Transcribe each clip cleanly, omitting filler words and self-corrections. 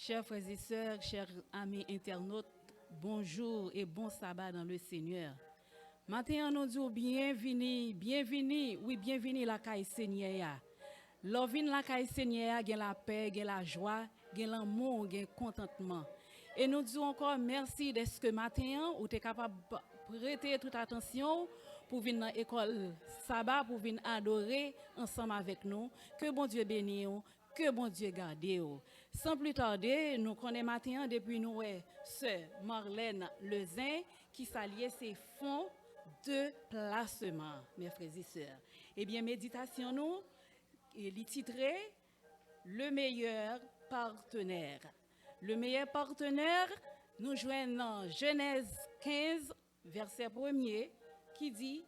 Chers frères et sœurs, chers amis internautes, bonjour et bon sabbat dans le Seigneur. Maintenant, nous disons bienvenue, bienvenue, oui, bienvenue la caille Seigneur. L'ovine la caille Seigneur, il la paix, il la joie, il l'amour, il contentement. Et nous disons encore merci de ce que matin, vous êtes capable de prêter toute attention pour venir dans l'école sabbat, pour venir adorer ensemble avec nous. Que bon Dieu bénisse, que bon Dieu garde. Sans plus tarder, nous connaissons matin depuis nous, sœur Marlène Lezin, qui s'alliait ses fonds de placement, mes frères et sœurs. Eh bien, méditation, nous, il est titré Le meilleur partenaire. Le meilleur partenaire, nous joignons dans Genèse 15, verset 1er, qui dit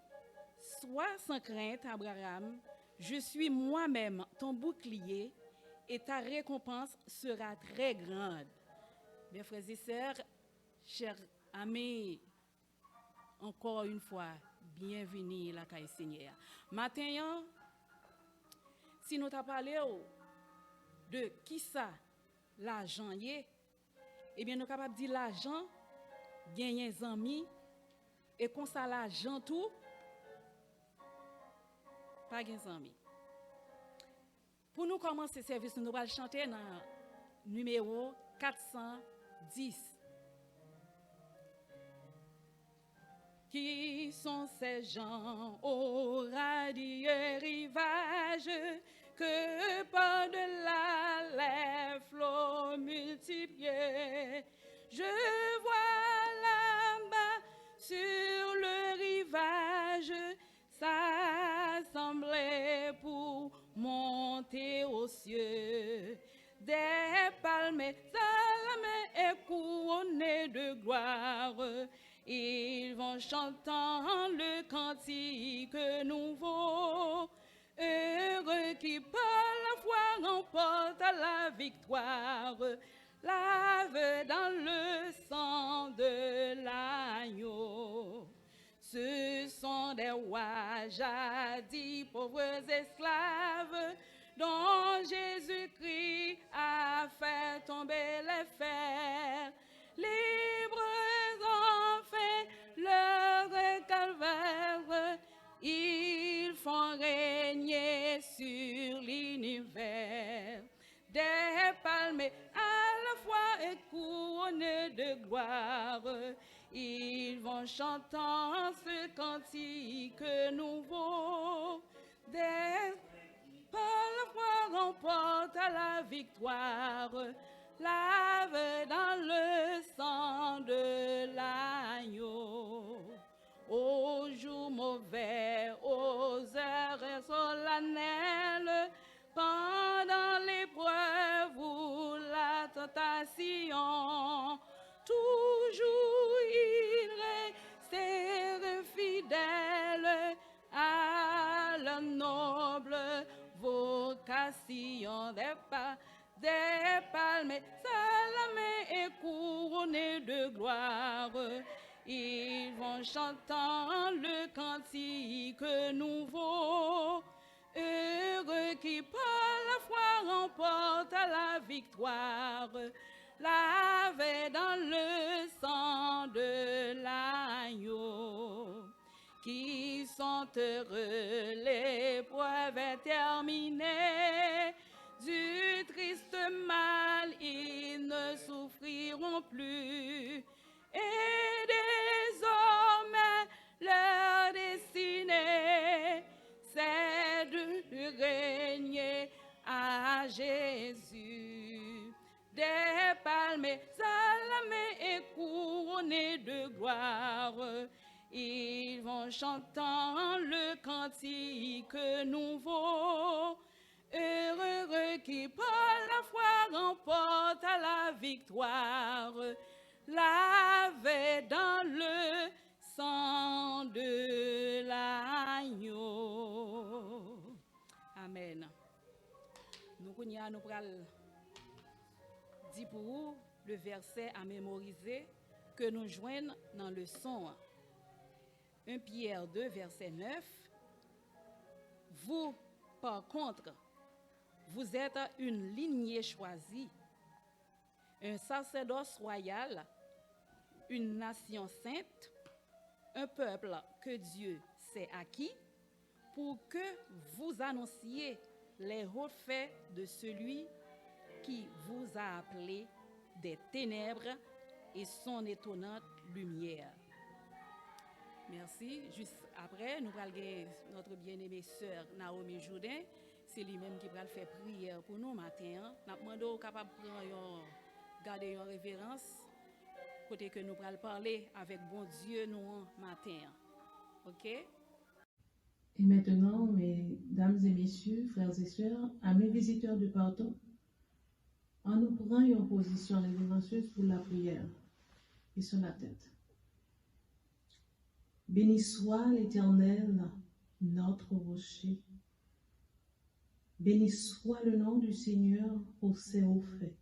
Sois sans crainte, Abraham, je suis moi-même ton bouclier et ta récompense sera très grande. Mes frères et sœurs, chers amis, encore une fois, bienvenue à la Caille Seigneur. Maintenant, si nous t'avons parlé de qui ça, l'argent y est, eh bien, nous sommes capables de dire l'argent, gagner des amis, et qu'on ça l'argent tout, pas gagner des amis. Pour nous commencer ce service, nous allons chanter dans le numéro 410. Qui sont ces gens au radieux rivage que par-delà les flots multipliés, je vois là-bas sur le rivage s'assembler pour monter aux cieux. Des palmes salamées et couronnées de gloire, ils vont chantant le cantique nouveau. Heureux qui par la foi remporte la victoire, lave dans le sang de l'agneau. Ce sont des rois jadis pauvres esclaves dont Jésus-Christ a fait tomber les fers. Libres enfin leur calvaire, ils font régner sur l'univers. Des palmes à la fois et couronnées de gloire, ils vont chantant ce cantique nouveau. Des par la foi remporte la victoire, lave dans le sang de l'agneau. Aux jours mauvais, aux heures solennelles, pendant l'épreuve ou la tentation, toujours il reste fidèle à la noble vocation des palmes salamées et couronnées de gloire. Ils vont chantant le cantique nouveau. Heureux qui par la foi remporte la victoire, lavé dans le sang de l'agneau. Qui sont heureux, l'épreuve est terminée. Du triste mal, ils ne souffriront plus. Et désormais, leur destinée, c'est de régner à Jésus. Des palmes salamées et couronnées de gloire, ils vont chantant le cantique nouveau. Heureux qui par la foi remporte la victoire, lavé dans le sang de l'agneau. Amen. Nous allons dire pour vous le verset à mémoriser que nous joignons dans le son. 1 Pierre 2, verset 9. Vous, par contre, vous êtes une lignée choisie, un sacerdoce royal, une nation sainte, un peuple que Dieu s'est acquis, pour que vous annonciez les hauts faits de celui qui vous a appelé des ténèbres et son étonnante lumière. Merci. Juste après, nous allons notre bien-aimée sœur Naomi Jourdain. C'est lui-même qui va faire prière pour nous matin. Nous demandons capable de garder une révérence côté que nous allons parler avec bon Dieu nous matin. OK? Et maintenant, mesdames et messieurs, frères et sœurs, amis visiteurs de partout, on nous prend une position révérencieuse pour la prière et sur la tête. Béni soit l'Éternel, notre rocher. Béni soit le nom du Seigneur pour ses hauts faits.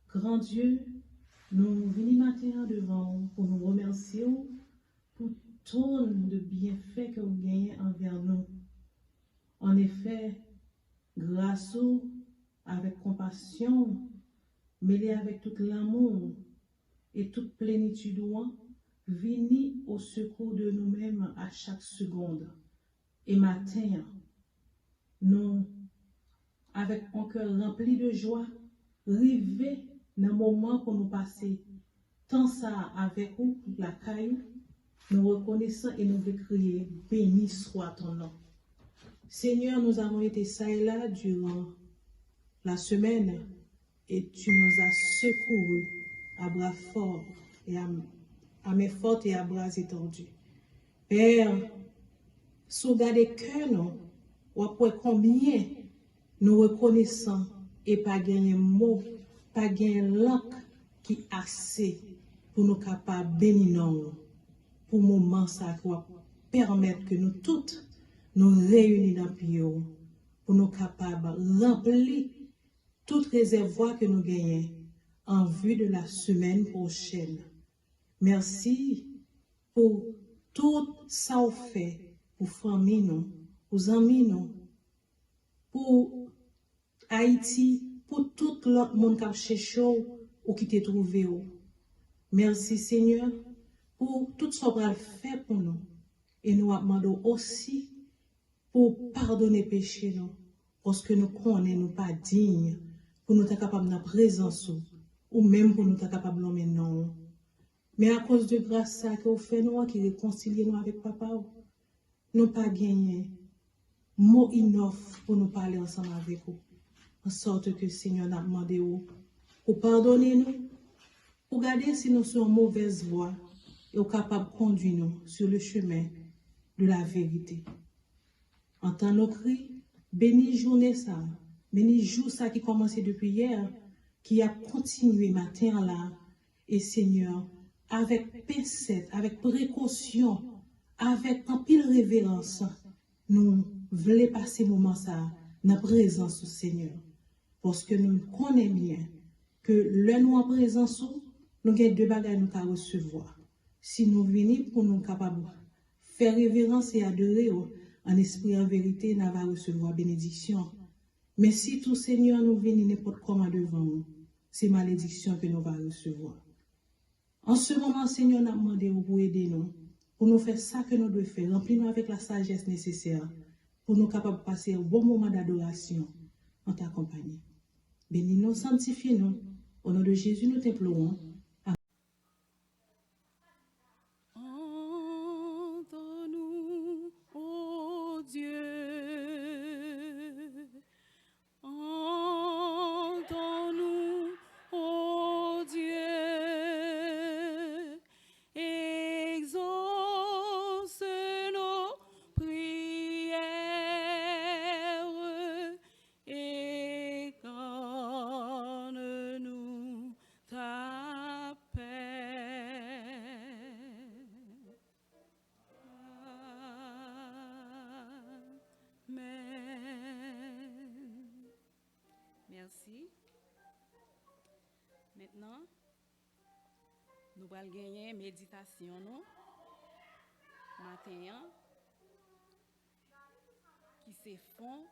Grand Dieu, nous venons matin devant pour nous remercier pour tant de bienfaits que vous gagnez envers nous. En effet, grâce avec compassion, mêlée avec tout l'amour et toute plénitude, venez au secours de nous-mêmes à chaque seconde. Et matin, nous, avec un cœur rempli de joie, rivés dans le moment pour nous passer tant ça avec vous, la caille, nous reconnaissons et nous voulons crier, béni soit ton nom. Seigneur, nous avons été ça et là durant la semaine et tu nous as secourus à bras forts et à main forte et à bras étendus. Père, sauvegarde que nous, ou après combien nous reconnaissons et pas gagner mot, pas gagner langue qui assez pour nous capables bénir pour moment ça qui va permettre que nous toutes nous réunis dans Pio pour nous capables remplir toute réservoir que nous gagnons en vue de la semaine prochaine. Merci pour tout ça vous fait pour famille nous, pour amis nous, pour Haïti, pour tout l'autre monde qui a cherché ou qui t'a trouvé. Merci Seigneur pour tout ce qu'on a fait pour nous. Et nous demandons aussi pour pardonner péché nous, parce que nous connaissons nous pas dignes pour nous être capables de la présence ou même pour nous être capables de non. Mais à cause de grâce ça que vous faites nous qui réconcilie nous avec papa, nous pas gagné mot enough pour nous parler ensemble avec vous. En sorte que Seigneur n'a demandé pour pardonner nous, pour garder si nous sommes en mauvaise voie et capable de conduire nous sur le chemin de la vérité. Entends nos cris, bénis journée ça, bénis jour ça qui commençait depuis hier, qui a continué matin là, et Seigneur, avec pincette, avec précaution, avec un pile révérence, nous voulons passer moment ça dans la présence du Seigneur. Parce que nous connaissons bien que le nous en présence, nous avons deux bagages nous à recevoir. Si nous venons pour nous capables de faire révérence et adorer en esprit en vérité, nous allons recevoir bénédiction. Mais si tout Seigneur nous vient n'importe comment devant nous, c'est malédiction que nous allons recevoir. En ce moment, Seigneur, nous demandé pour aider nous, pour nous faire ça que nous devons faire, remplir-nous avec la sagesse nécessaire, pour nous capables de passer un bon moment d'adoration en ta compagnie. Bénis-nous, sanctifie-nous. Au nom de Jésus, nous t'implorons. Entends-nous, ô Dieu. Entends-nous, ô Dieu. Exauce nos prières et donne-nous ta paix. Amen. Merci. Maintenant, nous allons gagner méditation nous matin qui se font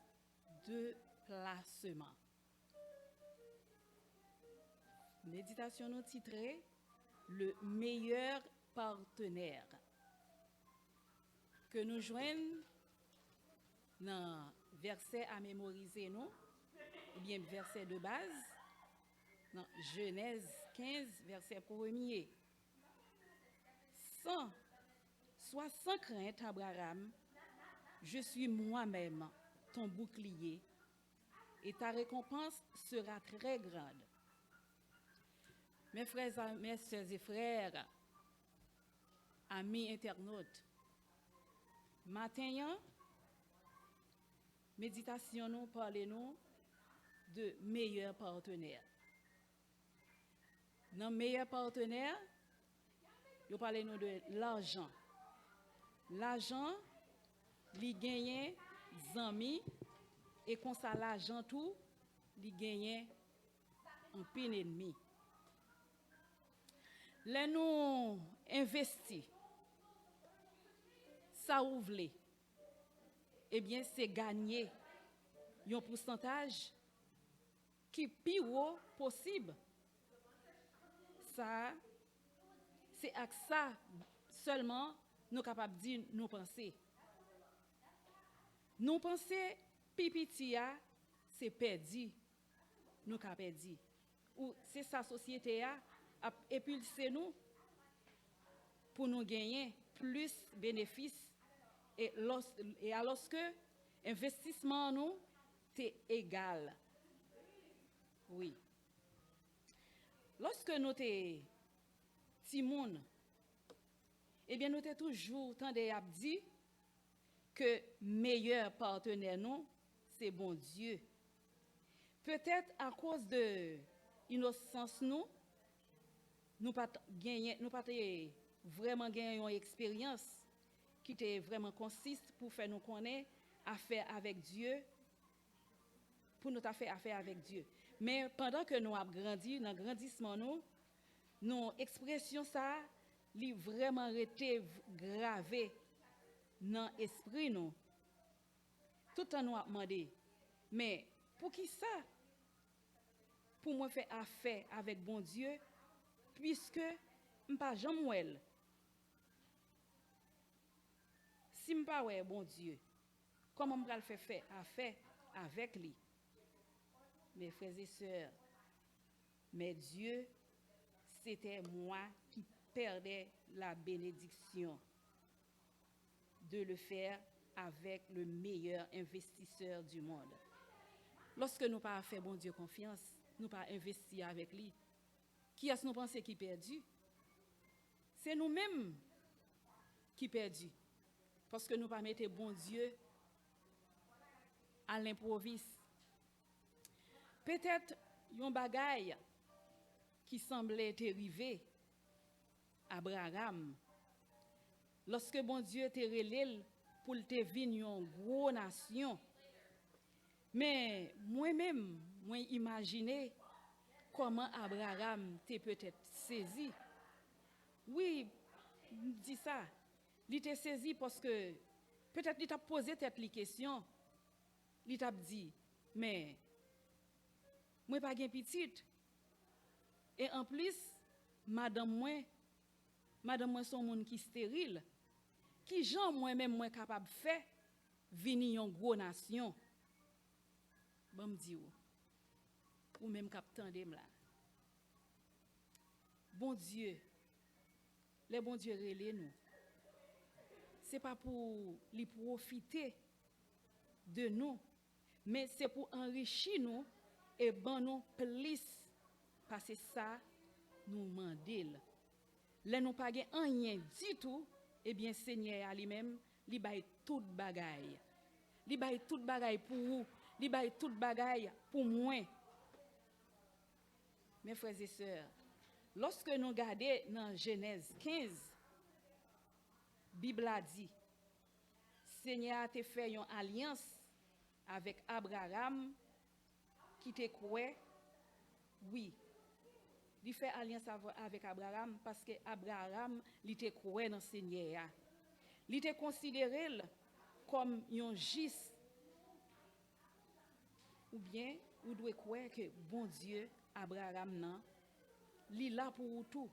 de placement. Méditation nous titrée le meilleur partenaire. Que nous joignons dans verset à mémoriser nous, ou bien verset de base, dans Genèse 15, verset 1er. Sois sans crainte, Abraham, je suis moi-même ton bouclier, et ta récompense sera très grande. Mes frères, mes sœurs et frères, amis internautes, matin, méditation nous parlons de meilleur partenaire. Dans meilleur partenaire, nous parlons de l'argent. L'argent, il gagne des amis et comme ça l'argent tout, il gagne un pin ennemi. Là nous investis, ça ouvre, eh bien c'est gagner un pourcentage qui est plus haut possible. Ça, c'est avec ça seulement nous sommes capables de dire nous penser. Nous penser, pipitia, c'est perdu, nous avons perdu. Ou c'est sa société a épulsé nous pour nous gagner plus de bénéfices et alors que l'investissement nous est égal. Oui. Lorsque nous sommes Timoun, eh bien nous sommes toujours tendé à dire que meilleur partenaire nous, c'est bon Dieu. Peut-être à cause de l'innocence nous pas vraiment gagné une expérience qui était vraiment consiste pour faire nous connaître affaire avec Dieu, pour nous faire affaire avec Dieu. Mais pendant que nous avons grandi, dans le grandissement nos expressions ça, li vraiment été gravé dans l'esprit nous. Tout le temps nous avons demandé, mais pour qui ça? Pour moi faire affaire avec bon Dieu, puisque je ne pas jamais. Si je ne pas bon Dieu, comment je vais faire affaire avec lui? Mes frères et sœurs, mais Dieu, c'était moi qui perdais la bénédiction de le faire avec le meilleur investisseur du monde. Lorsque nous pas fait bon Dieu confiance, nous pas investi avec lui. Qui est-ce que nous pensons qui perdu? C'est nous-mêmes qui perdu. Parce que nous pas mettre bon Dieu à l'improviste. Peut-être un bagaille qui semblait arriver à Abraham lorsque bon Dieu te relève pour te venir une grosse nation. Mais moi-même, moi imaginer comment Abraham t'est peut-être saisi. Oui, dis ça. Il t'est saisi parce que peut-être il t'a posé cette question. Il t'a dit, mais moi pas gen petite. Et en plus, madame moi son monde qui stérile. Qui gens moi-même moi capable faire venir une grosse nation. Bon me dit ou même cap tandem là. Bon Dieu, les bon Dieu relé nous. C'est pas pour lui profiter de nous, mais c'est pour enrichir nous et ban nous plus parce que ça nous mandel. Là nous pas gen rien du tout, eh bien Seigneur à lui-même, li bay tout bagaille. Li bay tout bagaille pour vous, li bay tout bagaille pour moi. Mes frères et sœurs, lorsque nous regardons dans Genèse 15, Bible a dit, Seigneur a fait une alliance avec Abraham qui te croit, oui. Il fait alliance avec Abraham parce que Abraham il te croit dans le Seigneur. Il te considéré comme un juste. Ou bien, vous devez croire que bon Dieu, Abraham, non, li là pour tout.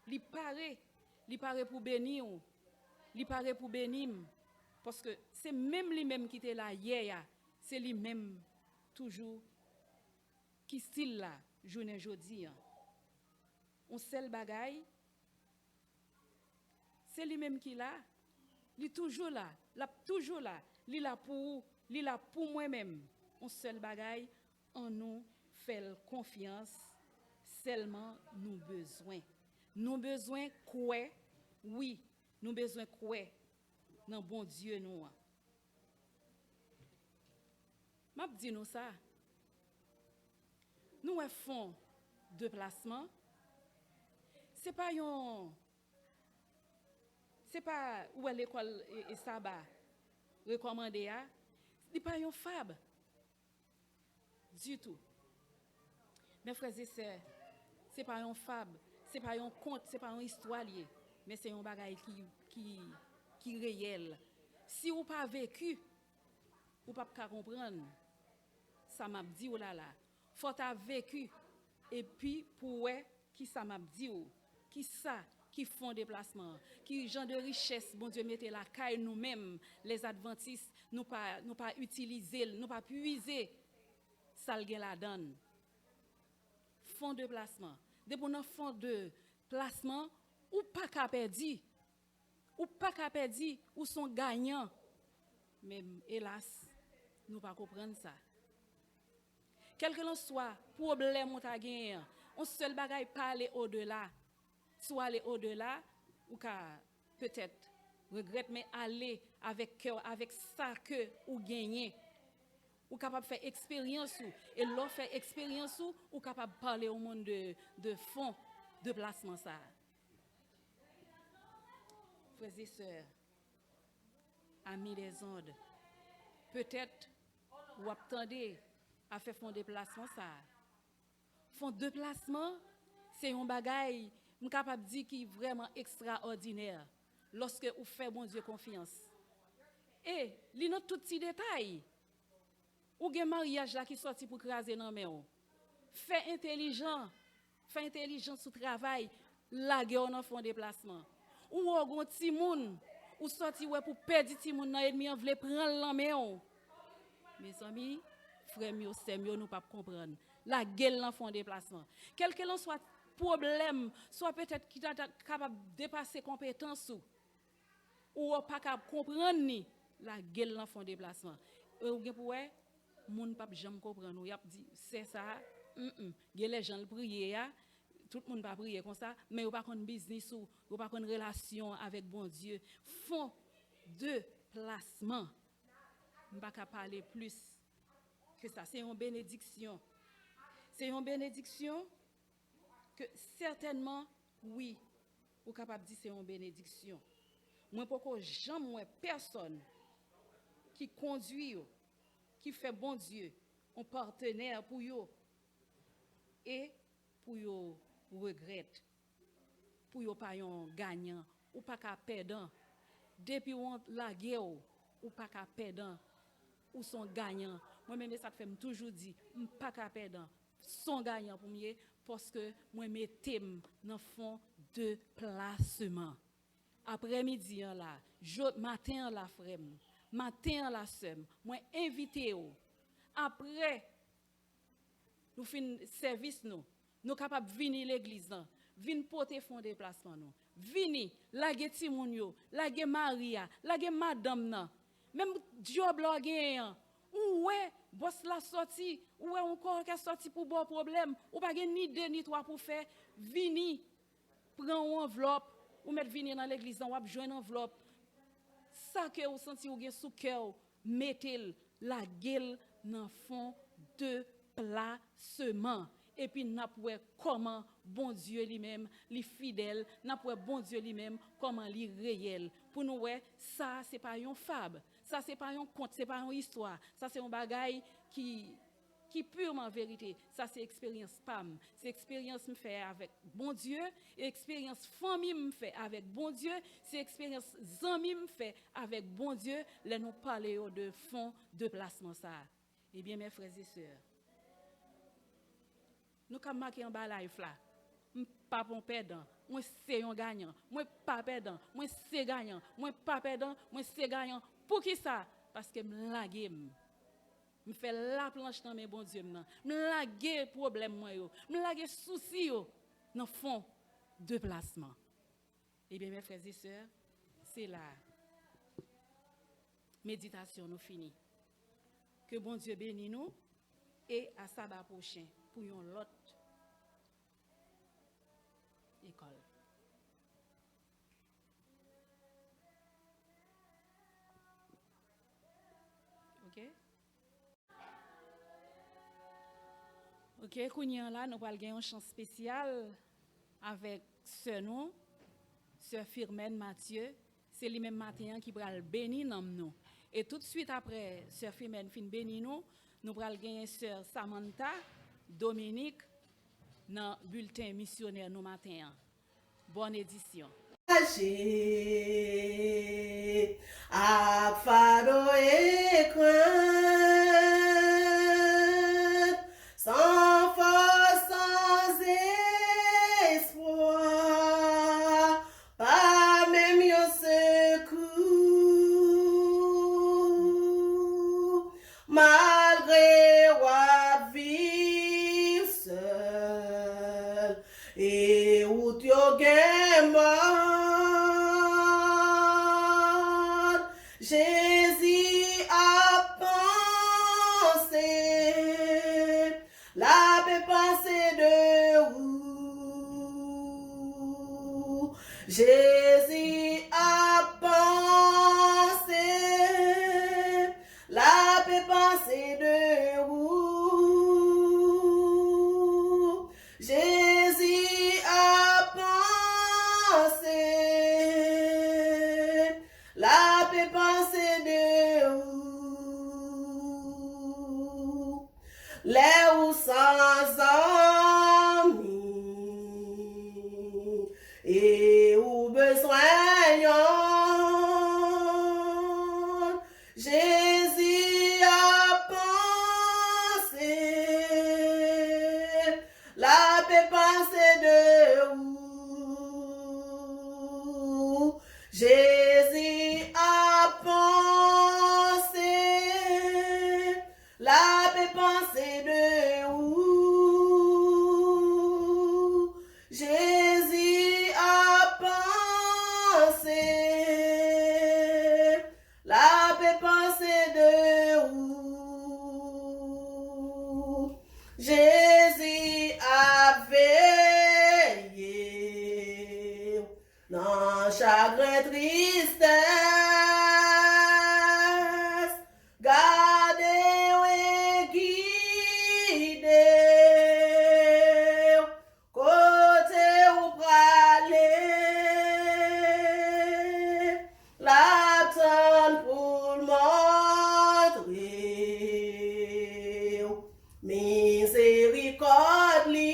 Li paraît pour bénir, li paraît pour bénir parce que c'est même lui-même qui était là hier, c'est lui-même toujours qui style là journée jodi. On seul bagaille, c'est lui-même qui là, li toujours là, toujours là, li là pour moi-même. On seul bagaille, on nous fait confiance, seulement nous besoin. Nous besoin quoi? Oui, nous besoin quoi dans bon Dieu nous. M'a dit nous ça. Nous font de placement. C'est pas où est l'école et ça va recommander a. C'est pas un fab du tout. Mes frères et sœurs, c'est pas un fab, c'est pas un conte, c'est pas une histoire liée, mais c'est un bagage qui réel. Si vous pas vécu, vous pas comprendre. Ça m'a dit oh là là, faut ta vécu et puis pour qui ça m'a dit qui ça qui font déplacement, qui genre de richesse bon Dieu mettez la caille nous-mêmes les adventistes nous pas utiliser, nous pas puiser ça le la donne. Fonds de placement. Depuis nos fonds de placement, ou pas qu'à perdre, ou sont gagnants. Mais hélas, nous ne pas comprendre ça. Quel que soit problème ou ta gagné, on seul bagaille pas aller au-delà. Soit aller au-delà, ou peut-être regrette, mais aller avec cœur, avec ça que ou gagner. Ou capable de faire expérience et l'on fait expérience ou capable de parler au monde de fonds de placement ça. Frères et sœurs, amis des ondes, peut-être ou attendez à faire fonds de placement ça. Fonds de placement, c'est un bagage je suis capable de dire qui est vraiment extraordinaire lorsque vous faites bon Dieu confiance. Et il y a tout petit détail. Ou gen mariage là qui sorti pour craser nan men ou. Fait intelligent sous travail, la guerre nan fond déplacement. Ou gon ti moun, ou sorti ouais pour perdre ti moun nan ennemi en vle prendre lan men ou. Mes amis, frères mio, sœurs mio, nous pas comprendre. La guerre nan fond déplacement. Quel que soit problème, soit peut-être qui t'a capable dépasser compétence ou pas capable comprendre ni la guerre nan fond déplacement. Ou gen pour moun pa jamais comprendre ou y a dit c'est ça les gens le prier tout le monde pas prier comme ça mais ou pas kon business ou pas kon relation avec bon Dieu fond de placement on pas ka parler plus que ça c'est une bénédiction que certainement oui ou capable dire c'est une bénédiction moi pourquoi jamais personne qui conduit qui fait bon Dieu, un partenaire pour eux et pour eux regrette, pour eux pas un gagnant ou pas qu'à perdant. Depuis on la guerre ou pas qu'à perdant ou sont gagnants. Moi-même ça fait toujours dire pas qu'à perdant, sont gagnants pour moi parce que moi mettez dans fond de placement. Après-midi là, matin là frère. Matin la semaine, moi invité ou après nous fin service nous capable venir l'église venir porter fond déplacement nous venir laguer ti moun yo laguer Maria laguer madame nan même job la gen ou ouais boss la sorti ou ouais encore qui sorti pour bon problème ou pas gen ni deux ni trois pour faire venir prendre une enveloppe ou mettre venir dans l'église ou ap joindre enveloppe ça que vous senti ou gen sous cœur mettez la gueule dans fond de placement et puis n'a poué comment bon Dieu lui-même li fidèle n'a poué bon Dieu lui-même comment li réel pour nous ouais ça c'est pas une fable ça c'est pas un conte c'est pas une histoire ça c'est un bagaille qui purement vérité ça c'est expérience PAM c'est expérience me fait avec bon Dieu et expérience famille me fait avec bon Dieu c'est expérience amis me fait avec bon Dieu là nous parler de fond de placement ça eh bien mes frères et sœurs nous comme marqué en bas life là pas bon perdant. Moi c'est un gagnant. Moi pas perdant. Moi c'est gagnant. Moi pas perdant. Moi c'est gagnant. Pour qui ça? Parce que me laguer. Me fait la planche dans mes bon Dieu nan. Me laguer problème moi yo. Me laguer souci yo dans fond de placement. Eh bien mes frères et sœurs, c'est la méditation nous fini. Que bon Dieu bénisse nous et à sabbat prochain pour une autre école. OK? OK, kounya là nous allons gagner un chant spécial avec sœur nous, sœur Firmène Mathieu, c'est lui-même matin qui va bénir nous. Et tout de suite après sœur Firmène fin bénir nous allons gagner sœur Samantha Dominique dans bulletin missionnaire nous matin. Bonne édition. A fado et crainte, sans force, sans espoir, pas même un secours, malgré wa vivre seul et où tu Jésus a pensé, la paix pensée de où? Jésus a pensé, la paix pensée de où? Jésus a pensé, la paix pensée de où? Les ou sans amis et ou besoin yon. Jésus a pensé, la paix pensée de où? Jésus a pensé, la paix pensée de où? Jésus a pensé, la paix pensée de où? Jésus a veillé dans chagrin tristesse, gardez et guidez, côté où praler, l'attendre pour le montrer, miséricorde li.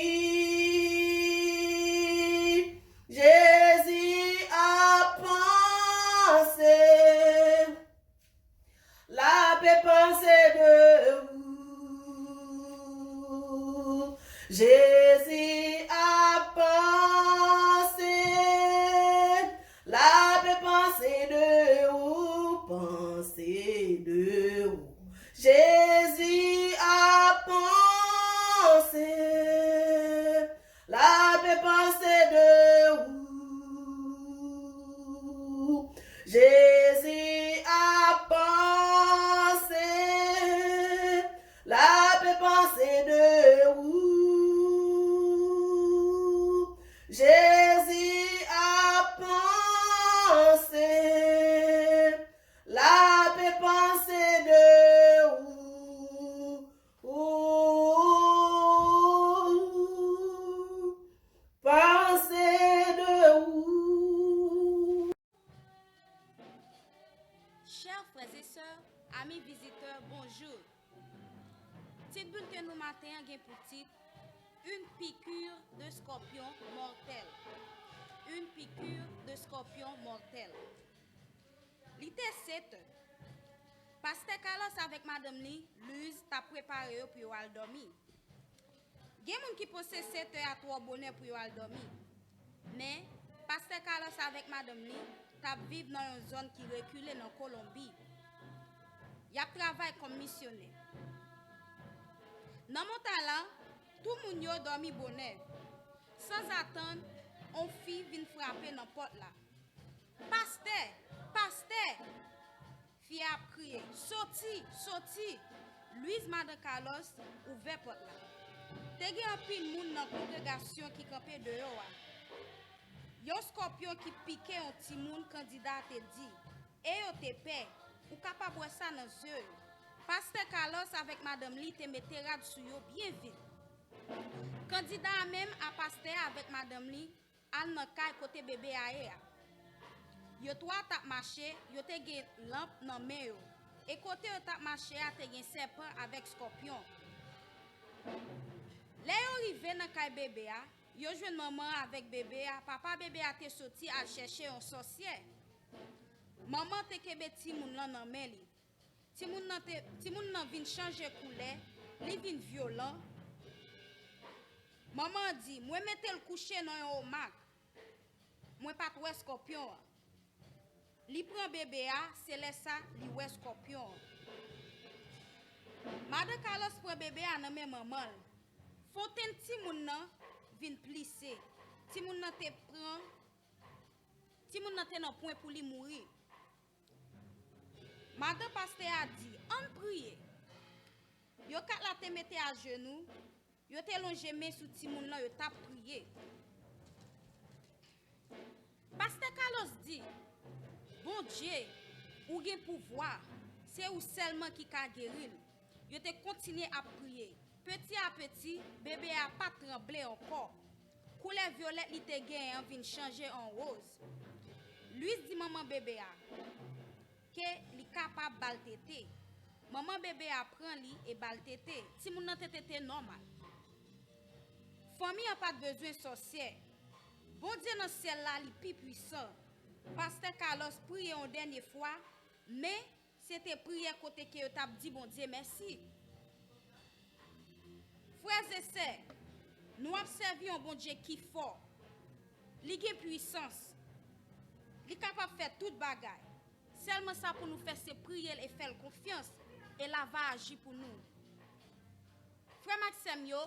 Jésus a pensé, la paix pensée de vous. Jésus a pensé, la paix pensée de vous, pensée de vous. Jésus a pensé, la paix pensée de vous. Jésus a pensé, la paix pensée de vous. Jésus a pensé, la paix pensée de vous. Pensée de vous. Chers frères et sœurs, amis visiteurs, bonjour. Petite bulletin nous matin gain pour titre une piqûre de scorpion mortel. Une piqûre de scorpion mortel. L'été 7. Pasteur Carlos avec madame Li, Luz t'a préparé pour aller dormir. Gen moun qui possède 7 heures à 3 bonheur pour aller dormir. Mais, Pasteur Carlos avec Madame Li, t'a vivre dans une zone qui recule dans Colombie. Il a travaillé comme missionnaire. Dans mon talent, tout le monde a dormi bonheur. Sans attendre, on fille vient frapper dans la porte là. Pasteur! Fille a crié, sorti! Louise Madame Carlos ouvert la porte là. Te gen un pile moun dans la congrégation qui campait dehors. Yon scorpion qui piquait un petit moun candidat te dit, et yo te paix, ou capable de ça dans les yeux. Pasteur Carlos avec Madame Li te mette rad sur yo bien vite. Candidat même à pasteur avec Madame Li, al nan kay côté bébé aé. Yo trois tap marché, yo te gen lampe nan main yo. Et côté yo tap marché a te gen serpent avec scorpion. Là yo rive nan kay bébé a, yo jwenn maman avec bébé a, papa bébé a te sorti à chercher un sorcier. Maman te kebe ti moun nan men li. Ti moun nan vin changer couleur, li vin violent. Maman dit, moi mette le coucher dans un hamac. Moi pas trouver scorpion. Li prend bébé a, c'est là ça, li wè scorpion. Madame Carlos prend bébé a nan men maman. Fontaine ti moun nan vin plissé. Ti moun nan te prend. Ti moun nan te nan point pour li mourir. Madame pasteur a dit, on prie. Yo kat la te mette à genoux, yo te longe main sous ti moun nan, yo tap prier. Pasteur Carlos dit, bon Dieu, ou gen pouvoir, c'est ou seulement qui ka guérir. Yo te continuer à prier. Petit à petit, bébé a pas tremblé encore. Couleur violette li te gen vin changer en rose. Lui dit maman bébé a que li capable bal tété. Maman bébé apprend li et bal tété. Si moun nan tété normal. Famille a pas besoin sorcière. Bon Dieu dans ciel là li pi puissant. Pasteur Carlos prié une dernière fois, mais c'était prière côté que t'a dit bon Dieu merci. Frères et sœurs, nous observons un bon Dieu qui fort. Li gen puissance. Li capable faire toute bagaille. Seulement ça pour nous faire ces prières et faire confiance. Et là va agir pour nous. Frère Maxime yo,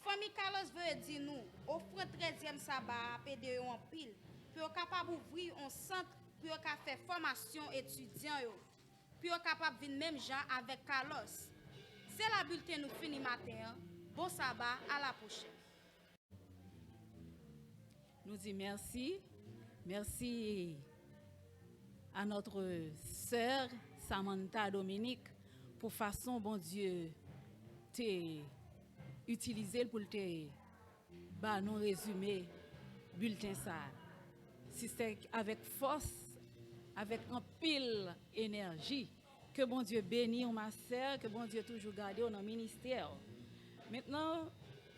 famille Carlos veut dire nous, offre 13e sabbat PDE en pile, pour capable ouvrir un centre pour faire formation étudiants yo. Pour capable venir même gens avec Carlos. C'est la bulletin nous fini matin. Bon sabbat, à la prochaine. Nous disons merci. Merci à notre sœur Samantha Dominique pour façon bon Dieu t'es utilisé pour te bah non résumé bulletin ça. Si c'est avec force, avec un pile énergie que bon Dieu bénit ma sœur, que bon Dieu toujours garde dans le ministère. Maintenant,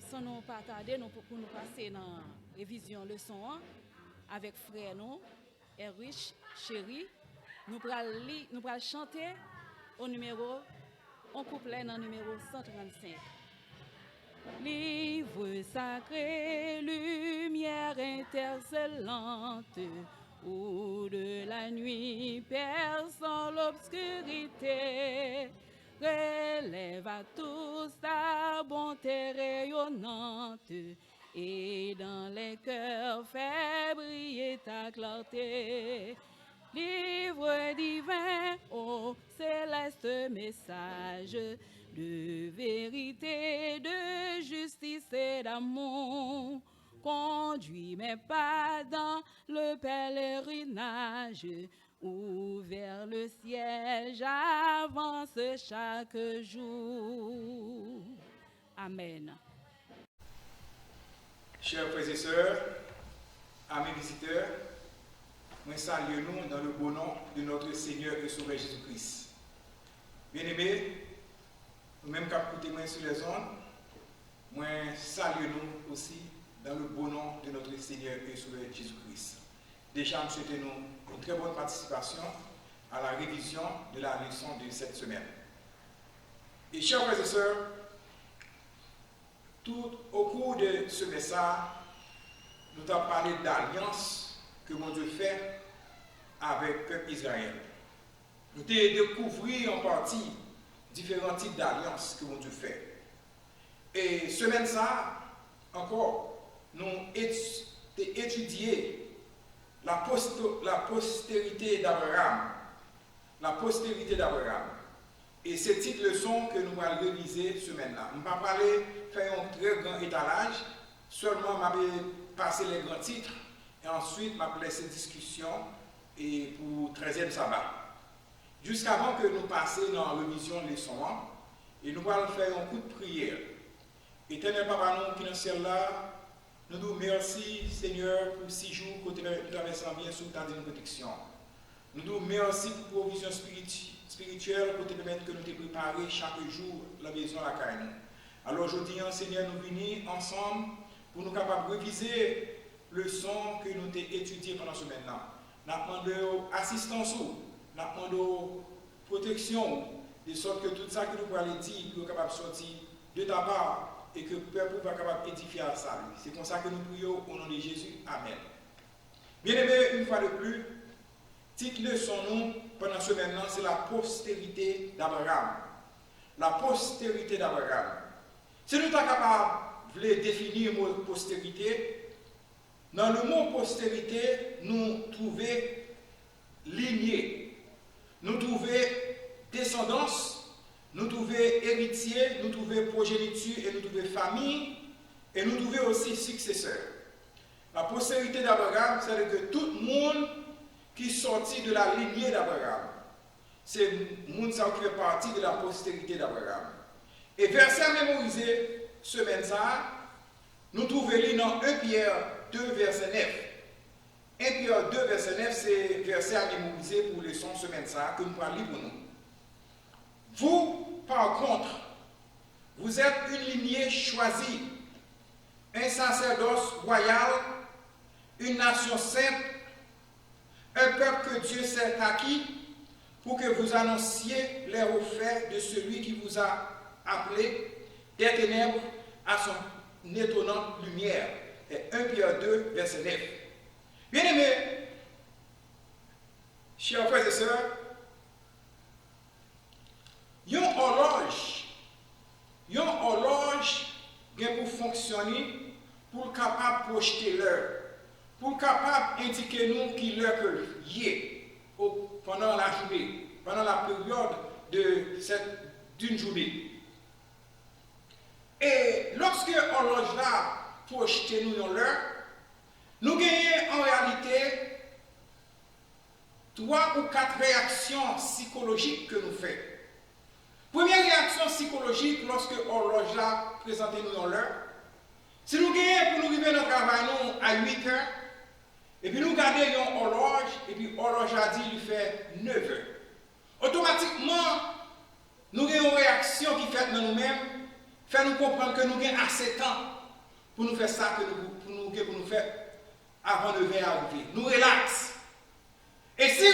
sans nous pas tarder, pour nous passer dans la révision leçon 1 avec frère nous, Erich, chéri, nous pral chanter au numéro, on couplet dans le numéro 135. Livre sacré, lumière intercellente, où de la nuit perçant l'obscurité, relève à tous ta bonté rayonnante, et dans les cœurs fait briller ta clarté. Livre divin, ô céleste message de vérité, de justice et d'amour, conduis mes pas dans le pèlerinage, où vers le ciel j'avance chaque jour. Amen. Chers frères et sœurs, amis visiteurs, nous saluons nous dans le beau nom de notre Seigneur et Sauveur Jésus-Christ. Bien-aimés, nous-mêmes qui avons témoin sur les ondes, nous saluons nous aussi dans le beau nom de notre Seigneur et Sauveur Jésus-Christ. Déjà, nous souhaitons une très bonne participation à la révision de la leçon de cette semaine. Et chers frères et sœurs, tout au cours de ce message, nous avons parlé d'alliance que mon Dieu fait avec le peuple Israël. Nous avons découvert en partie différents types d'alliances que mon Dieu fait. Et semaine ça, encore, nous étudié la postérité d'Abraham. La postérité d'Abraham. Et c'est cette leçon que nous allons réviser semaine-là. Je ne vais pas parler, faire un très grand étalage, seulement je vais passer les grands titres et ensuite je vais laisser discussion et pour 13e sabbat. Jusqu'avant que nous passions dans la révision de leçon, et nous allons faire un coup de prière. Éternel Papa, nous qui dans le ciel là, nous nous merci Seigneur pour 6 jours que tu as bien sous ta protection. Nous nous merci pour provision spirituelle pour te permettre que nous te préparer chaque jour la maison à la caille. Alors aujourd'hui, Seigneur, nous venons ensemble pour nous capables de réviser le son que nous avons étudié pendant ce moment-là. Nous demandons assistance, nous demandons protection, de sorte que tout ça que nous pouvons dire, nous sommes capables de sortir de ta part et que le peuple va capable d'édifier à ça. C'est comme ça que nous prions au nom de Jésus. Amen. Bien-aimés, une fois de plus, titre leçon nous pendant ce moment, c'est la postérité d'Abraham. La postérité d'Abraham. Si nous sommes capables de définir le mot postérité, dans le mot postérité, nous trouvons lignée, nous trouvons descendance, nous trouvons héritier, nous trouvons progéniture et nous trouvons famille, et nous trouvons aussi successeur. La postérité d'Abraham, c'est que tout le monde qui sortit de la lignée d'Abraham, c'est le monde qui fait partie de la postérité d'Abraham. Et verset mémorisé, semaine ça, nous trouvons dans 1 Pierre 2, verset 9. 1 Pierre 2, verset 9, c'est verset à mémoriser pour les sons semaine ça, que nous parlons lire pour nous. Vous, par contre, vous êtes une lignée choisie, un sacerdoce royal, une nation sainte, un peuple que Dieu s'est acquis pour que vous annonciez les hauts-faits de celui qui vous a appelé des ténèbres à son étonnante lumière. Et 1 Pierre 2, verset 9. Bien-aimés, chers frères et sœurs, une horloge vient pour fonctionner, pour capable de projeter l'heure, pour capable d'indiquer nous qui l'heure que y est pendant la journée, pendant la période d'une journée. Et lorsque l'horloge là projette nous dans l'heure, nous gagnons en réalité 3 ou 4 réactions psychologiques que nous faisons. Première réaction psychologique lorsque l'horloge là présente nous dans l'heure, si nous gagnons pour nous arriver dans le travail à 8 heures, et puis nous gardons une horloge, et puis l'horloge a dit lui fait 9 heures. Automatiquement, nous avons une réaction qui fait dans nous-mêmes, fait nous comprendre que nous avons assez de temps pour nous faire ça que nous faire avant 9 heures arriver. Nous relaxons. Et si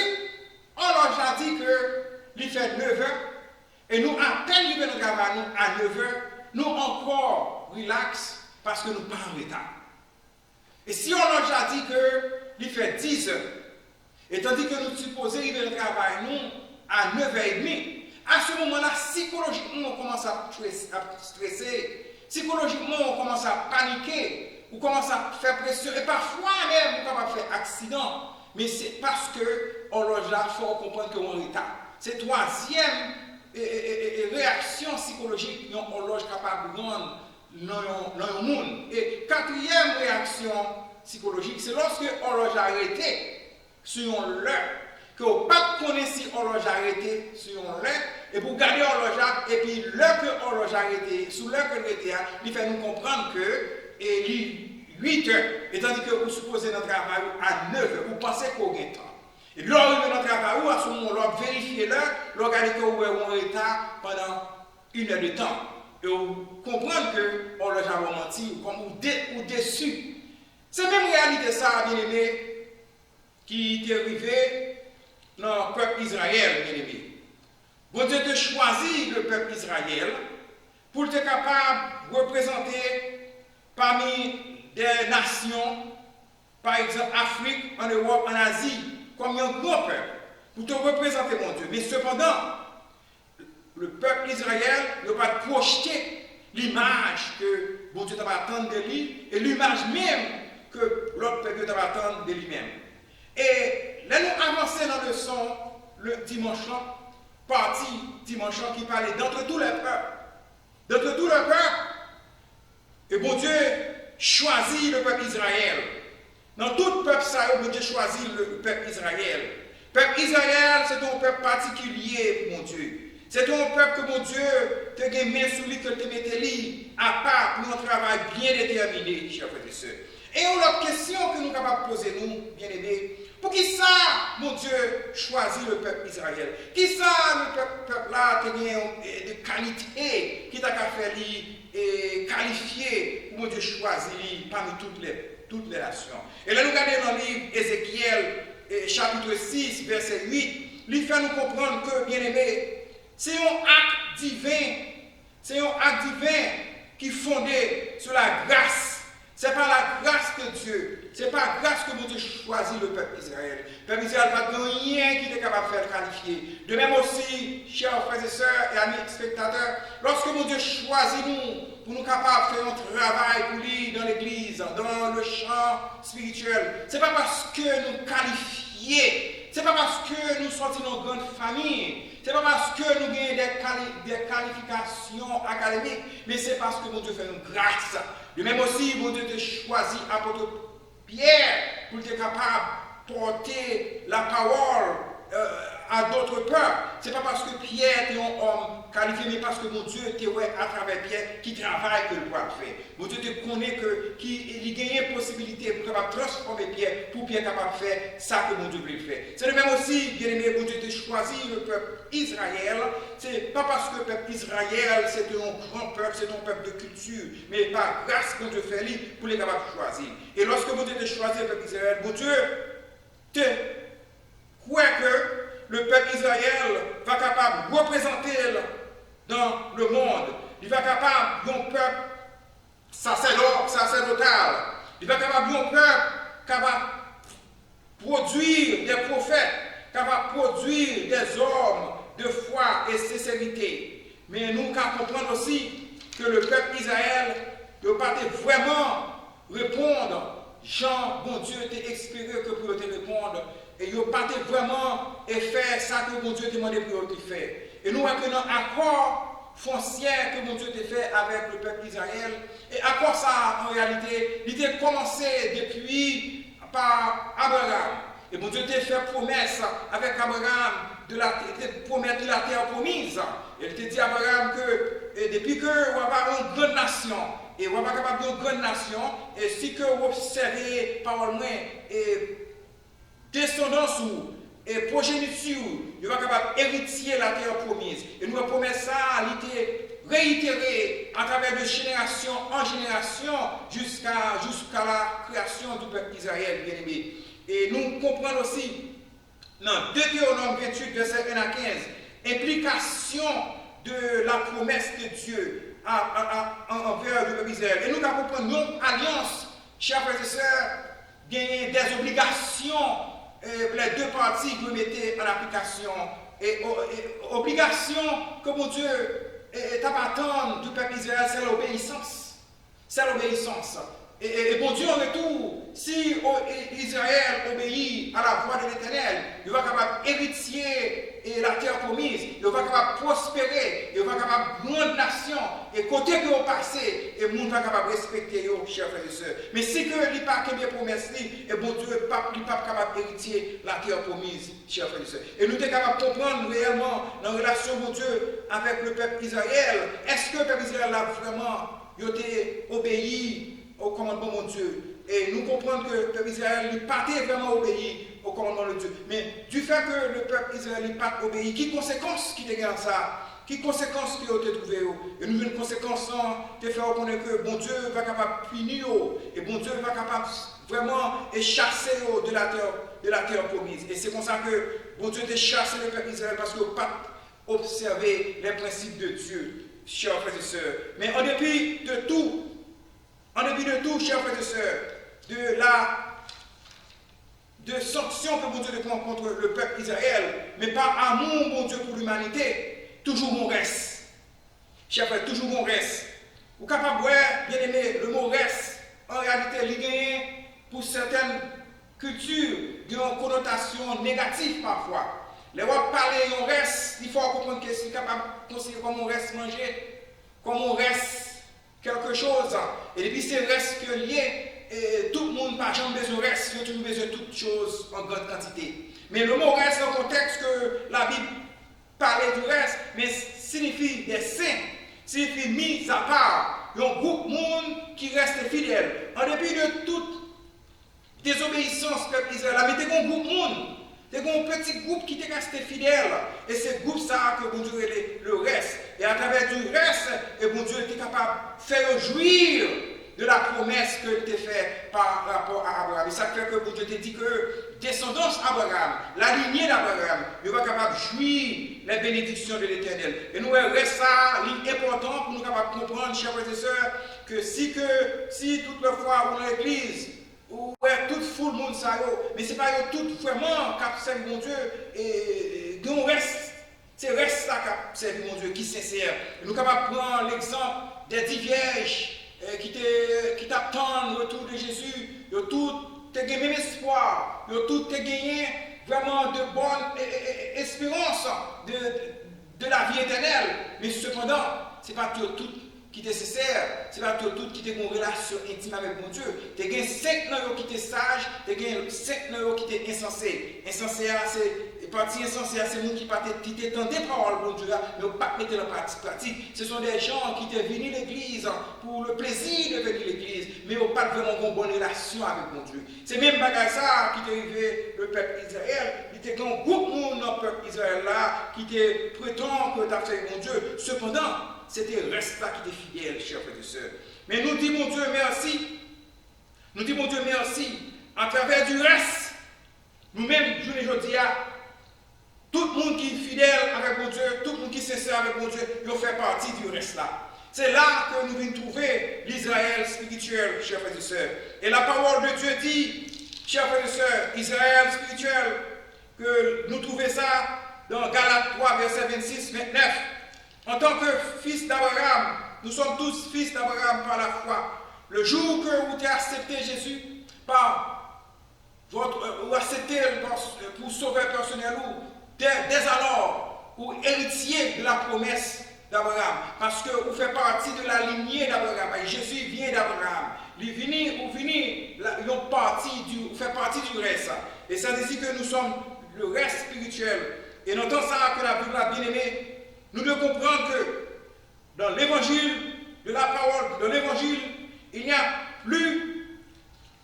l'horloge a dit que lui fait 9 heures, et nous à peine arrivés dans le travail à 9 heures, nous encore relax parce que nous ne sommes pas en retard. Et si l'horloge a dit qu'il fait 10 heures, et tandis que nous supposons arriver dans le travail à 9h30, à ce moment-là, psychologiquement, on commence à stresser, psychologiquement, on commence à paniquer, on commence à faire pression, et parfois même, on va faire accident. Mais c'est parce que l'horloge là, il faut comprendre qu'on est en retard. C'est troisième réaction psychologique, une horloge capable de rendre dans le monde. Et quatrième réaction psychologique, c'est lorsque l'horloge a arrêté sur l'heure, que vous ne connaissez pas si l'horloge a arrêté sur l'heure, et pour garder l'horloge, et puis l'heure que l'horloge a arrêté, sous l'heure que l'horloge a arrêté, il fait nous comprendre que il 8 heures, et tandis que vous supposez notre travail à 9 heures, vous pensez qu'on est temps. Et puis, lorsque vous notre travail, à ce moment-là, vérifiez l'heure, regardez que vous êtes en retard pendant 1 heure de temps. Et vous comprenez que l'horloge a menti, ou déçu. C'est la même réalité, ça, bien aimé, qui est arrivé dans le peuple Israël, bien aimé. Bon Dieu a choisi le peuple Israël pour être capable de représenter parmi des nations, par exemple Afrique, en Europe, en Asie, comme un grand peuple, pour te représenter mon Dieu. Mais cependant, le peuple Israël ne va pas projeter l'image que mon Dieu va attendre de lui et l'image même que l'autre peuple va attendre de lui-même. Et là, nous avançons dans le son, le dimanche, partie dimanche qui parlait d'entre tous les peuples. D'entre tous les peuples. Et bon Dieu choisit le peuple Israël. Dans tout peuple, ça, bon Dieu choisit le peuple Israël. Le peuple Israël, c'est un peuple particulier, mon Dieu. C'est un peuple que mon Dieu te met sous lui, que te mette lui à part pour un travail bien déterminé, chers frères et sœurs. Et une autre question que nous sommes capables de poser, nous, bien-aimés, pour qui ça, mon Dieu, choisit le peuple Israël? Qui ça, le peuple-là, a des qualités qui t'a fait lui et qualifié, mon Dieu, choisit lui parmi toutes les nations. Et là, nous regardons dans le livre Ézéchiel, chapitre 6, verset 8, il fait nous comprendre que, bien-aimés, c'est un acte divin. C'est un acte divin qui est fondé sur la grâce. Ce n'est pas la grâce de Dieu. Ce n'est pas la grâce que mon Dieu choisit le peuple Israël. Le peuple Israël n'a pas rien qui est capable de faire qualifier. De même aussi, chers frères et sœurs et amis spectateurs, lorsque mon Dieu choisit nous pour nous capables de faire un travail pour lui dans l'église, dans le champ spirituel, ce n'est pas parce que nous qualifions, ce n'est pas parce que nous sortons dans une grande famille, ce n'est pas parce que nous avons des qualifications académiques, mais c'est parce que mon Dieu fait une grâce. De même aussi, mon Dieu te choisit apôtre Pierre pour être capable de porter la parole à d'autres peuples. Ce n'est pas parce que Pierre est un homme qualifié, mais parce que mon Dieu te voit à travers Pierre qui travaille que le roi fait. Mon Dieu te connaît qu'il gagne une possibilité pour capable transformer Pierre, pour Pierre capable de faire ça que mon Dieu veut faire. C'est le même aussi, bien aimé, mon Dieu te choisit le peuple Israël. Ce n'est pas parce que le peuple Israël c'est un grand peuple, c'est un peuple de culture, mais par grâce que mon Dieu fait lui pour les capables de choisir. Et lorsque mon Dieu te choisit le peuple Israël, mon Dieu te croit que le peuple Israël va capable de représenter dans le monde. Il va capable d'un peuple sacerdotal. Il va capable d'un peuple capable de produire des prophètes, capable de produire des hommes de foi et sincérité. Mais nous devons comprendre aussi que le peuple Israël ne peut pas vraiment répondre. Jean, bon Dieu, t'a expiré que pour te répondre. Et il n'a pas vraiment fait ça que mon Dieu t'a demandé pour te faire. Et nous avons un accord foncier que mon Dieu t'a fait avec le peuple d'Israël. Et accord ça, en réalité, il a commencé depuis par Abraham. Et mon Dieu t'a fait promesse avec Abraham de promettre la terre promise. Et il t'a dit à Abraham que depuis que on va avoir une grande nation, et on va pas capable d'une grande nation, et si que vous observez par loin et descendance et progéniture, il va capable d'hériter la terre promise. Et nous avons promis ça, il était réitéré à travers de génération en génération jusqu'à la création du peuple d'Israël, bien aimé. Et nous comprenons aussi, dans Deutéronome 28, verset 1 à 15, implication de la promesse de Dieu envers le peuple d'Israël. Et nous comprenons notre alliance, chers frères et sœurs, gagner des obligations, les deux parties que vous mettez en application, et obligations que mon Dieu est à attendre du peuple d'Israël, c'est l'obéissance. C'est l'obéissance. Et bon Dieu, en retour, si Israël obéit à la voix de l'Éternel, il va capable d'hériter la terre promise, il va capable de prospérer, il va capable de grande nation, et côté que vous passez, et le monde va capable de respecter vous, chers frères et sœurs. Mais si que il pas que bien promesse, et bon Dieu n'est pas capable d'hériter la terre promise, chers frères et sœurs. Et nous sommes capables de comprendre réellement la relation de Dieu avec le peuple d'Israël. Est-ce que le peuple d'Israël a vraiment obéi au commandement de mon Dieu? Et nous comprenons que le peuple d'Israël n'a pas vraiment obéi au commandement de Dieu. Mais du fait que le peuple d'Israël n'a pas obéi, qui conséquence qui te gagne ça? Qui conséquence qui a été trouvé? Et nous, une conséquence de faire reconnaître que bon Dieu va capable de punir, et bon Dieu va capable vraiment de chasser de la terre promise. Et c'est comme ça que bon Dieu a chassé le peuple d'Israël parce qu'il n'a pas observé les principes de Dieu. chers frères et sœurs. Mais en dépit de tout, chers frères et sœurs, de sanctions que mon Dieu prend contre le peuple Israël, mais par amour, mon Dieu, pour l'humanité, toujours mon reste. Chers frères, toujours mon reste. Vous êtes capable de voir, bien aimé, le mot reste, en réalité, il gagne pour certaines cultures d'une connotation négative parfois. Les gens parlent, on reste, il faut comprendre que c'est capable de considérer comme on reste manger, comme on reste quelque chose. Et depuis ces restes que liés, et tout le monde n'a jamais besoin de reste, il a toujours besoin de toutes choses en grande quantité. Mais le mot reste, dans le contexte que la Bible parlait du reste, mais signifie des saints, signifie mis à part, un groupe de monde qui reste fidèle. En dépit de toute désobéissance, peuple Israël, mais il y a un groupe de monde. C'est un petit groupe qui était resté fidèle. Et c'est groupe ça que bon Dieu est le reste. Et à travers du reste, et bon Dieu était capable de faire jouir de la promesse que était faite par rapport à Abraham. Et ça fait que bon Dieu t'a dit que descendance Abraham, la lignée d'Abraham, il va capable de jouir les bénédictions de l'Éternel. Et nous reste ça important pour nous capables de comprendre, chers frères et sœurs, que si toutefois on est dans l'église, ouais, toute foule monde ça mais c'est pas tout vraiment cap servi mon Dieu et nous reste c'est reste ça cap servi mon Dieu qui sincère. Nous capables prendre l'exemple des 10 vierges qui t'attendent le retour de Jésus, ils tout te gagné même espoir, ils tout te gagné vraiment de bonne espérance de la vie éternelle, mais cependant c'est pas tout qui est nécessaire, c'est pas tout qui est une relation intime avec mon Dieu. Tu as 5 noms qui étaient sages, tu as 5 noms qui étaient insensés. Insensé, c'est partie insensée, c'est nous qui t'étendent des paroles, mon Dieu, mais pas mettre en pratique. Ce sont des gens qui étaient venus à l'église pour le plaisir de venir à l'église, mais n'ont pas vraiment une bonne relation avec mon Dieu. C'est même bagage ça qui est arrivé le peuple Israël. Il était un groupe de monde dans le peuple Israël là qui était prétend que tu as fait mon Dieu. Cependant, c'était le reste là qui était fidèle, chers frères et sœurs. Mais nous disons, mon Dieu, merci. Nous disons, mon Dieu, merci. À travers du reste, nous-mêmes, je le dis, tout le monde qui est fidèle avec mon Dieu, tout le monde qui est sincère avec mon Dieu, il fait partie du reste là. C'est là que nous venons trouver l'Israël spirituel, chers frères et sœurs. Et la parole de Dieu dit, chers frères et sœurs, Israël spirituel, que nous trouvons ça dans Galates 3, verset 26-29. En tant que fils d'Abraham, nous sommes tous fils d'Abraham par la foi. Le jour que vous avez accepté Jésus ou accepté pour sauveur personnel ou dès alors, ou héritier de la promesse d'Abraham. Parce que vous faites partie de la lignée d'Abraham. Jésus vient d'Abraham. Il fait partie du reste. Et ça veut dire que nous sommes le reste spirituel. Et dans tout ça que la Bible a bien aimé, nous devons comprendre que dans l'évangile de la parole, dans l'évangile, il n'y a plus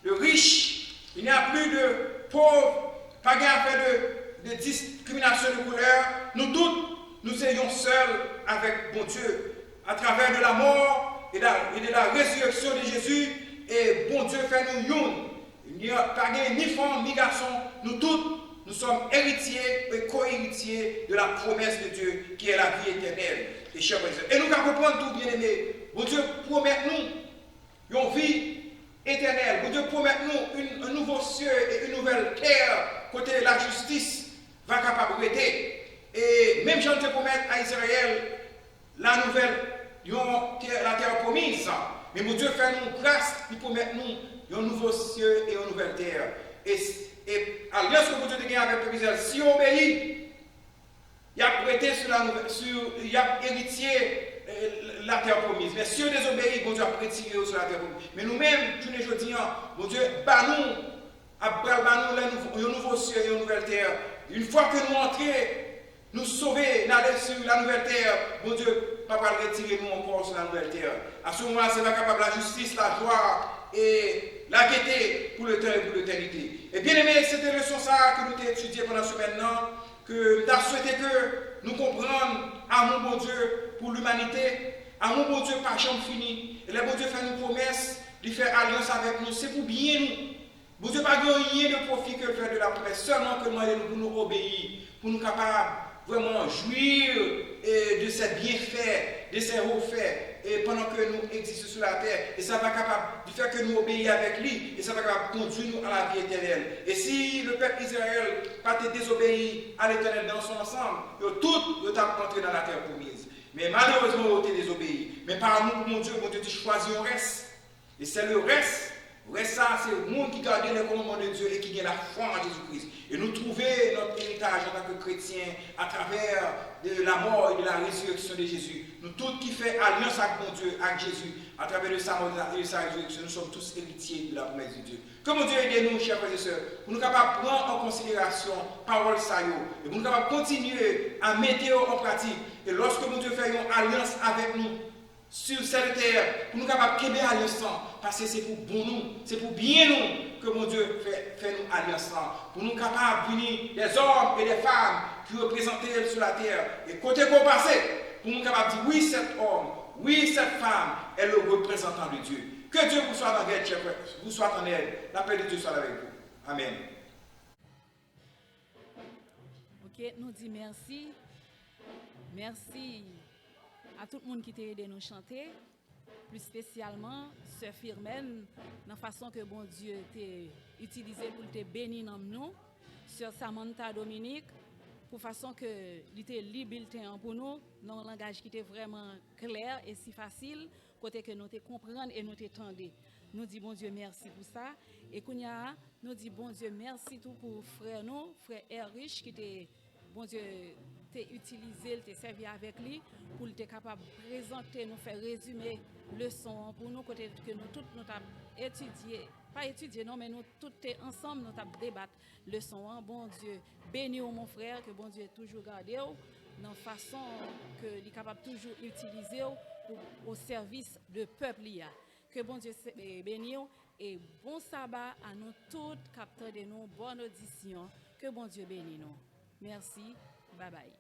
de riches, il n'y a plus de pauvres, pas d'affaire de discrimination de couleur. Nous tous, nous soyons seuls avec bon Dieu, à travers de la mort et de la résurrection de Jésus, et bon Dieu fait nous young. Il n'y a pas ni femme ni garçon, nous tous, nous sommes héritiers et co-héritiers de la promesse de Dieu qui est la vie éternelle. Et chers frères, et nous devons comprendre tout, bien aimé. Bon Dieu promet nous une vie éternelle. Bon Dieu promet nous un nouveau ciel et une nouvelle terre, côté la justice va capable d'être. Et même Jean te promet à Israël la terre promise. Mais mon Dieu fait nous grâce, il promet nous un nouveau ciel et une nouvelle terre. Et alliance que Dieu te gagne avec le peuple Israël, si on obéit, il a prêté il a héritier la terre promise. Mais si on désobéit, bon Dieu a prêté sur la terre promise. Mais nous-mêmes, tous les jours, bon Dieu, nous un nouveau ciel et une nouvelle terre. Une fois que nous entrons, nous sauver, d'aller sur la nouvelle terre, bon Dieu, papa retirer nous encore sur la nouvelle terre. À ce moment-là, c'est pas capable la justice, la joie et la gaieté pour le temps et pour l'éternité. Et bien aimé, c'était le leçon ça que nous avons étudié pendant ce maintenant, que nous avons souhaité que nous comprenions amour bon Dieu pour l'humanité, amour bon Dieu pas jamais fini. Et le bon Dieu fait une promesse, il fait alliance avec nous, c'est pour bien nous. Bon Dieu pas rien de profit que le faire de la promesse, seulement que nous pour nous obéir, pour nous capables vraiment jouir de ces bienfaits, des cerveaux faits et pendant que nous existons sur la terre. Et ça va capable de faire que nous obéissions avec lui. Et ça va capable de conduire nous à la vie éternelle. Et si le peuple Israël n'a pas désobéi à l'éternel dans son ensemble, tout est entré dans la terre promise. Mais malheureusement, ils ont désobéi. Mais par amour pour mon Dieu dit choisir un reste. Et c'est le reste. Reste ça, c'est le monde qui garde les commandements de Dieu et qui a la foi en Jésus-Christ. Et nous trouver notre héritage en tant que chrétiens à travers de la mort et de la résurrection de Jésus. Nous tous qui faisons alliance avec mon Dieu, avec Jésus, à travers de sa mort et de sa résurrection, nous sommes tous héritiers de la promesse de Dieu. Que mon Dieu aide nous, chers frères et sœurs, pour nous capables de prendre en considération parole saillot et pour nous capables de continuer à mettre en pratique. Et lorsque mon Dieu fait une alliance avec nous, sur cette terre, pour nous capables de québer alliance, parce que c'est pour bon nous, c'est pour bien nous que mon Dieu fait nous alliance, pour nous capables de venir des hommes et des femmes qui représentent sur la terre, et côté qu'on passe, pour nous capables de dire oui, cet homme, oui, cette femme est le représentant de Dieu. Que Dieu vous soit en aide, chers frères, vous soit en aide. La paix de Dieu soit avec vous. Amen. Ok, nous disons merci. Merci à tout le monde qui t'a aidé nous chanter, plus spécialement Sœur Firmen, dans la façon que bon Dieu t'a utilisé pour te bénir dans nous, Sœur Samantha Dominique, pour façon que il était libre pour nous, dans un langage qui était vraiment clair et si facile, côté que nous te comprendre et nous t'entendre. Nous disons bon Dieu merci pour ça. Et Kounia, nous disons bon Dieu merci tout pour frère nous, frère Erich qui était bon Dieu t'es utilisé, t'es servi avec lui pour être capable de présenter, nous faire résumer leçon pour nous côté que nous tous nous avons étudié, pas étudié non mais nous tous ensemble nous avons débattre leçon. Bon Dieu bénis mon frère, que bon Dieu toujours gardé dans la façon que il est capable toujours utiliser au service de peuple. Que bon Dieu bénisse et bon sabbat à nous tous, capteurs de nous, bonne audition. Que bon Dieu bénisse nous. Merci. Bye bye.